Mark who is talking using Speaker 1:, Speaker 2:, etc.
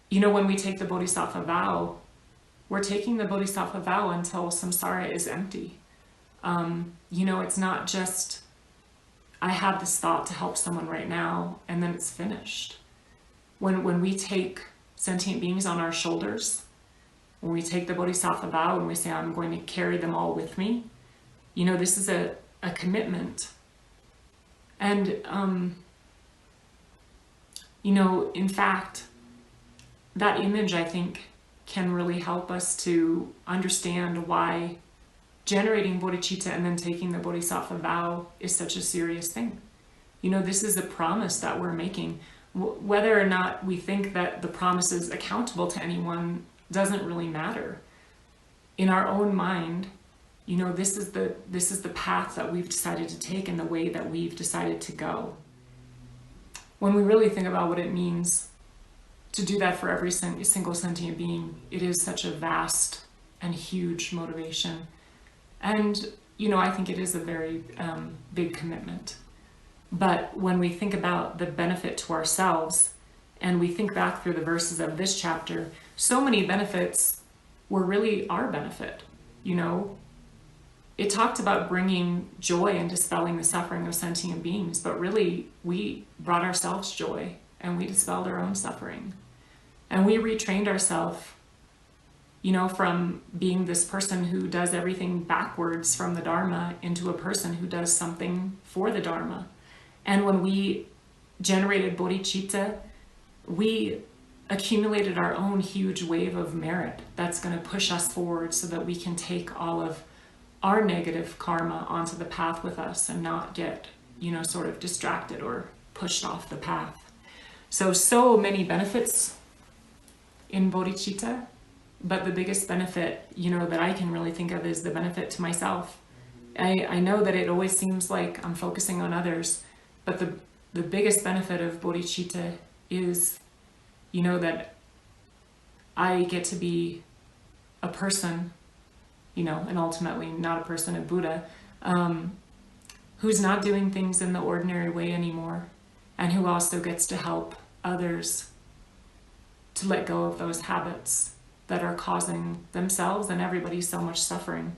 Speaker 1: you know, when we take the Bodhisattva vow, we're taking the Bodhisattva vow until samsara is empty. You know, it's not just, I have this thought to help someone right now, and then it's finished. When we take sentient beings on our shoulders, when we take the Bodhisattva vow and we say, I'm going to carry them all with me, you know, this is a commitment. And, you know, in fact, that image, I think, can really help us to understand why generating bodhicitta and then taking the Bodhisattva vow is such a serious thing. You know, this is a promise that we're making. Whether or not we think that the promise is accountable to anyone doesn't really matter. In our own mind, you know, this is the path that we've decided to take and the way that we've decided to go. When we really think about what it means to do that for every single sentient being, it is such a vast and huge motivation. And, you know, I think it is a very big commitment. But when we think about the benefit to ourselves, and we think back through the verses of this chapter, so many benefits were really our benefit. You know, it talked about bringing joy and dispelling the suffering of sentient beings, but really we brought ourselves joy and we dispelled our own suffering. And we retrained ourselves, you know, from being this person who does everything backwards from the Dharma into a person who does something for the Dharma. And when we generated bodhicitta, we accumulated our own huge wave of merit that's going to push us forward so that we can take all of our negative karma onto the path with us and not get, you know, sort of distracted or pushed off the path. So many benefits in bodhicitta, but the biggest benefit, you know, that I can really think of is the benefit to myself. I know that it always seems like I'm focusing on others, but the biggest benefit of bodhicitta is, you know, that I get to be a person, you know, and ultimately not a person, a Buddha, who's not doing things in the ordinary way anymore, and who also gets to help others to let go of those habits that are causing themselves and everybody so much suffering.